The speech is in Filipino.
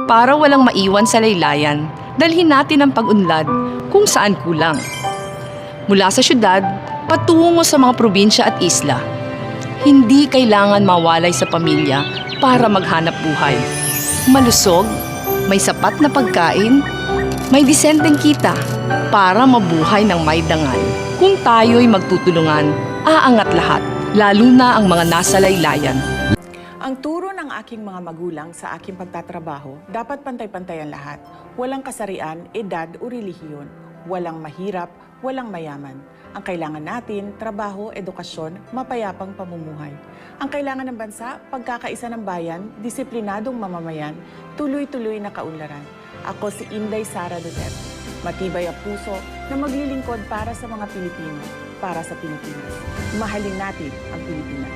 Para walang maiwan sa laylayan, dalhin natin ang pag-unlad kung saan kulang. Mula sa syudad, patungo sa mga probinsya at isla. Hindi kailangan mawalay sa pamilya para maghanap buhay. Malusog, may sapat na pagkain, may disenteng kita para mabuhay ng may dangal. Kung tayo'y magtutulungan, aangat lahat, lalo na ang mga nasa laylayan. Ang turo ng aking mga magulang sa aking pagtatrabaho, dapat pantay-pantay ang lahat. Walang kasarian, edad o relihiyon. Walang mahirap, walang mayaman. Ang kailangan natin, trabaho, edukasyon, mapayapang pamumuhay. Ang kailangan ng bansa, pagkakaisa ng bayan, disiplinadong mamamayan, tuloy-tuloy na kaunlaran. Ako si Inday Sara Duterte. Matibay ang puso na maglilingkod para sa mga Pilipino, para sa Pilipinas. Mahalin natin ang Pilipinas.